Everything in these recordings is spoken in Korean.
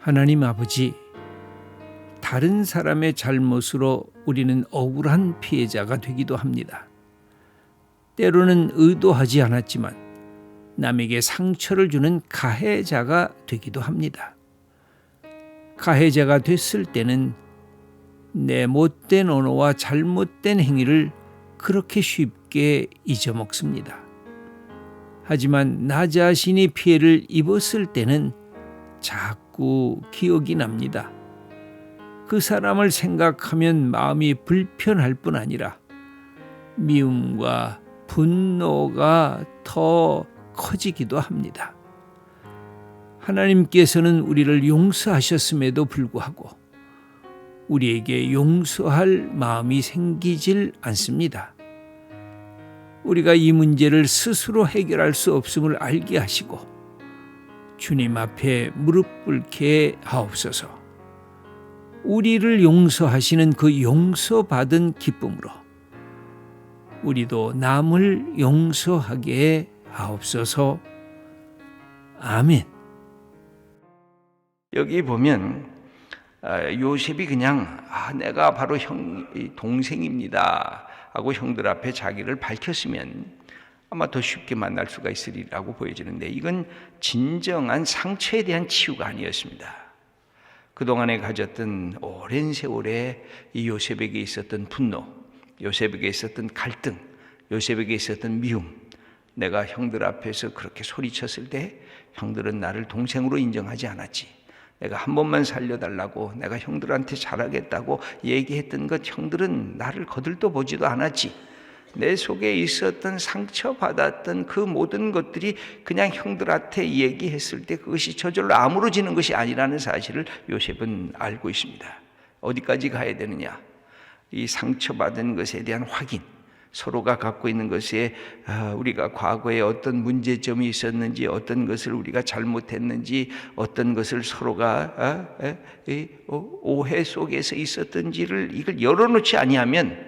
하나님 아버지, 다른 사람의 잘못으로 우리는 억울한 피해자가 되기도 합니다. 때로는 의도하지 않았지만 남에게 상처를 주는 가해자가 되기도 합니다. 가해자가 됐을 때는 내 못된 언어와 잘못된 행위를 그렇게 쉽게 잊어먹습니다. 하지만 나 자신이 피해를 입었을 때는 자꾸 기억이 납니다. 그 사람을 생각하면 마음이 불편할 뿐 아니라 미움과 분노가 더 커지기도 합니다. 하나님께서는 우리를 용서하셨음에도 불구하고 우리에게 용서할 마음이 생기질 않습니다. 우리가 이 문제를 스스로 해결할 수 없음을 알게 하시고 주님 앞에 무릎 꿇게 하옵소서. 우리를 용서하시는 그 용서받은 기쁨으로 우리도 남을 용서하게 하옵소서. 아멘. 여기 보면 요셉이 그냥 내가 바로 동생입니다 하고 형들 앞에 자기를 밝혔으면 아마 더 쉽게 만날 수가 있으리라고 보여지는데, 이건 진정한 상처에 대한 치유가 아니었습니다. 그동안에 가졌던 오랜 세월에 이 요셉에게 있었던 분노, 요셉에게 있었던 갈등, 요셉에게 있었던 미움, 내가 형들 앞에서 그렇게 소리쳤을 때 형들은 나를 동생으로 인정하지 않았지, 내가 한 번만 살려달라고 내가 형들한테 잘하겠다고 얘기했던 것 형들은 나를 거들떠 보지도 않았지, 내 속에 있었던 상처받았던 그 모든 것들이 그냥 형들한테 얘기했을 때 그것이 저절로 아물어지는 것이 아니라는 사실을 요셉은 알고 있습니다. 어디까지 가야 되느냐? 이 상처받은 것에 대한 확인, 서로가 갖고 있는 것에 우리가 과거에 어떤 문제점이 있었는지, 어떤 것을 우리가 잘못했는지, 어떤 것을 서로가 오해 속에서 있었던지를 이걸 열어놓지 아니하면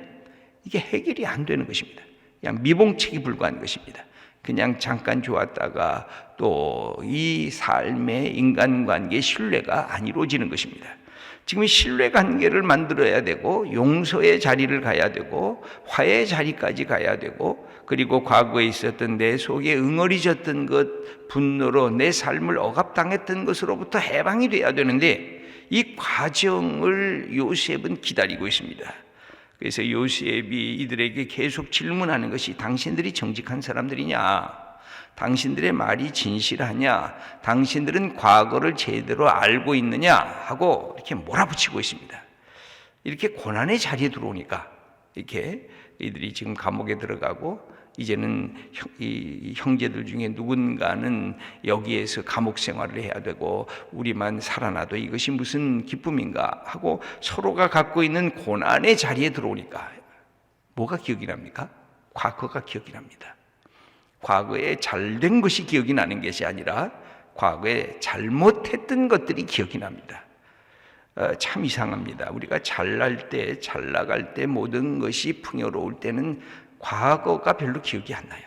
이게 해결이 안 되는 것입니다. 그냥 미봉책이 불과한 것입니다. 그냥 잠깐 좋았다가 또 이 삶의 인간관계의 신뢰가 안 이루어지는 것입니다. 지금 신뢰관계를 만들어야 되고 용서의 자리를 가야 되고 화해의 자리까지 가야 되고, 그리고 과거에 있었던 내 속에 응어리졌던 것, 분노로 내 삶을 억압당했던 것으로부터 해방이 돼야 되는데, 이 과정을 요셉은 기다리고 있습니다. 그래서 요셉이 이들에게 계속 질문하는 것이, 당신들이 정직한 사람들이냐? 당신들의 말이 진실하냐? 당신들은 과거를 제대로 알고 있느냐? 하고 이렇게 몰아붙이고 있습니다. 이렇게 고난의 자리에 들어오니까 이렇게 이들이 지금 감옥에 들어가고, 이제는 이 형제들 중에 누군가는 여기에서 감옥 생활을 해야 되고 우리만 살아나도 이것이 무슨 기쁨인가 하고 서로가 갖고 있는 고난의 자리에 들어오니까 뭐가 기억이 납니까? 과거가 기억이 납니다. 과거에 잘된 것이 기억이 나는 것이 아니라 과거에 잘못했던 것들이 기억이 납니다. 참 이상합니다. 우리가 잘날 때, 잘 나갈 때, 모든 것이 풍요로울 때는 과거가 별로 기억이 안 나요.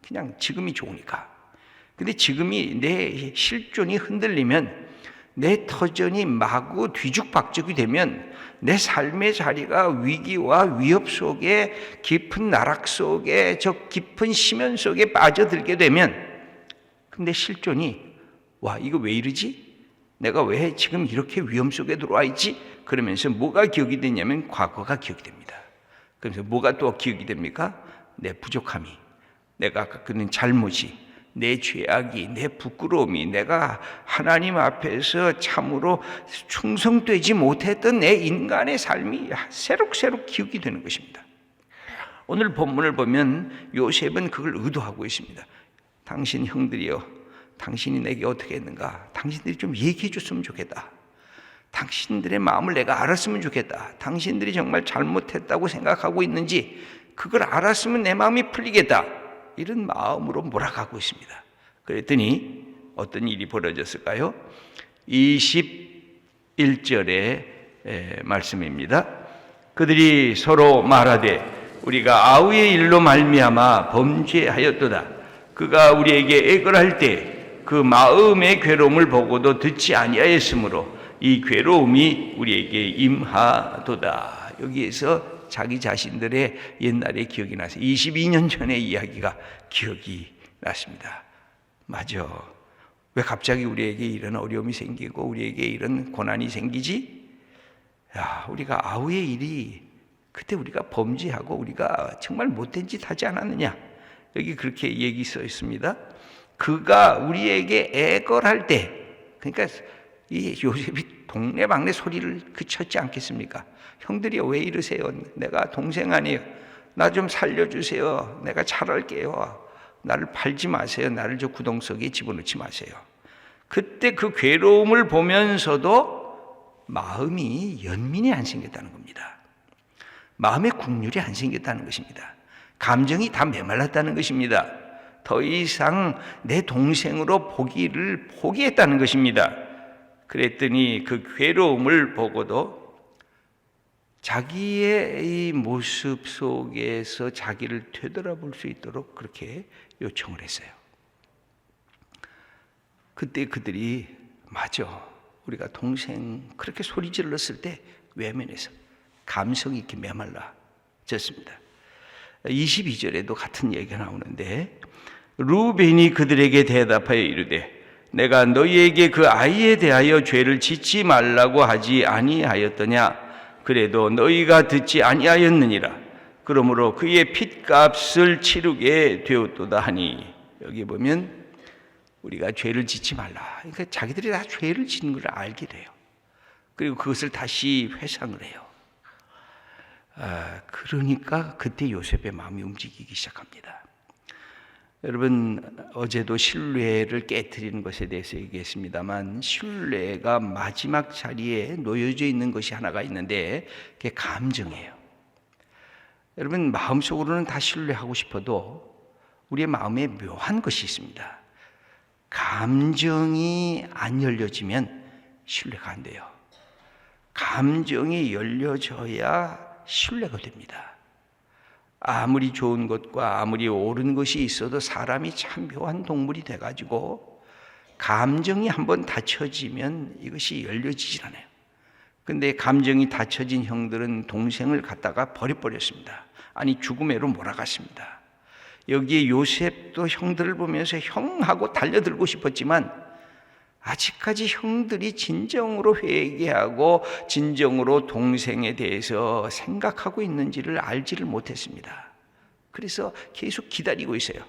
그냥 지금이 좋으니까. 근데 지금이 내 실존이 흔들리면, 내 터전이 마구 뒤죽박죽이 되면, 내 삶의 자리가 위기와 위협 속에, 깊은 나락 속에, 저 깊은 심연 속에 빠져들게 되면, 근데 실존이 와, 이거 왜 이러지? 내가 왜 지금 이렇게 위험 속에 들어와 있지? 그러면서 뭐가 기억이 되냐면 과거가 기억이 됩니다. 그래서 뭐가 또 기억이 됩니까? 내 부족함이, 내가 갖고 있는 잘못이, 내 죄악이, 내 부끄러움이, 내가 하나님 앞에서 참으로 충성되지 못했던 내 인간의 삶이 새록새록 기억이 되는 것입니다. 오늘 본문을 보면 요셉은 그걸 의도하고 있습니다. 당신 형들이여, 당신이 내게 어떻게 했는가? 당신들이 좀 얘기해 줬으면 좋겠다. 당신들의 마음을 내가 알았으면 좋겠다. 당신들이 정말 잘못했다고 생각하고 있는지 그걸 알았으면 내 마음이 풀리겠다. 이런 마음으로 몰아가고 있습니다. 그랬더니 어떤 일이 벌어졌을까요? 21절의 말씀입니다. 그들이 서로 말하되 우리가 아우의 일로 말미암아 범죄하였도다. 그가 우리에게 애걸할 때 그 마음의 괴로움을 보고도 듣지 아니하였으므로 이 괴로움이 우리에게 임하도다. 여기에서 자기 자신들의 옛날의 기억이 나서 22년 전의 이야기가 기억이 났습니다. 맞아. 왜 갑자기 우리에게 이런 어려움이 생기고 우리에게 이런 고난이 생기지? 야, 우리가 아우의 일이 그때 우리가 범죄하고 우리가 정말 못된 짓 하지 않았느냐? 여기 그렇게 얘기 써 있습니다. 그가 우리에게 애걸할 때, 그러니까 이 요셉이 동네방네 소리를 그쳤지 않겠습니까? 형들이 왜 이러세요? 내가 동생 아니에요. 나 좀 살려주세요. 내가 잘할게요. 나를 팔지 마세요. 나를 저 구덩석에 집어넣지 마세요. 그때 그 괴로움을 보면서도 마음이 연민이 안 생겼다는 겁니다. 마음의 국률이 안 생겼다는 것입니다. 감정이 다 메말랐다는 것입니다. 더 이상 내 동생으로 보기를 포기했다는 것입니다. 그랬더니 그 괴로움을 보고도 자기의 이 모습 속에서 자기를 되돌아볼 수 있도록 그렇게 요청을 했어요. 그때 그들이 맞아, 우리가 동생 그렇게 소리 질렀을 때 외면해서 감성이 이렇게 메말라졌습니다. 22절에도 같은 얘기가 나오는데 루벤이 그들에게 대답하여 이르되 내가 너희에게 그 아이에 대하여 죄를 짓지 말라고 하지 아니하였더냐? 그래도 너희가 듣지 아니하였느니라. 그러므로 그의 핏값을 치르게 되었도다 하니, 여기 보면 우리가 죄를 짓지 말라. 그러니까 자기들이 다 죄를 짓는 걸 알게 돼요. 그리고 그것을 다시 회상을 해요. 그러니까 그때 요셉의 마음이 움직이기 시작합니다. 여러분, 어제도 신뢰를 깨트리는 것에 대해서 얘기했습니다만 신뢰가 마지막 자리에 놓여져 있는 것이 하나가 있는데 그게 감정이에요. 여러분, 마음속으로는 다 신뢰하고 싶어도 우리의 마음에 묘한 것이 있습니다. 감정이 안 열려지면 신뢰가 안 돼요. 감정이 열려져야 신뢰가 됩니다. 아무리 좋은 것과 아무리 옳은 것이 있어도 사람이 참 묘한 동물이 돼가지고 감정이 한번 닫혀지면 이것이 열려지질 않아요. 근데 감정이 닫혀진 형들은 동생을 갖다가 버려버렸습니다. 아니, 죽음에로 몰아갔습니다. 여기에 요셉도 형들을 보면서 형하고 달려들고 싶었지만 아직까지 형들이 진정으로 회개하고 진정으로 동생에 대해서 생각하고 있는지를 알지를 못했습니다. 그래서 계속 기다리고 있어요.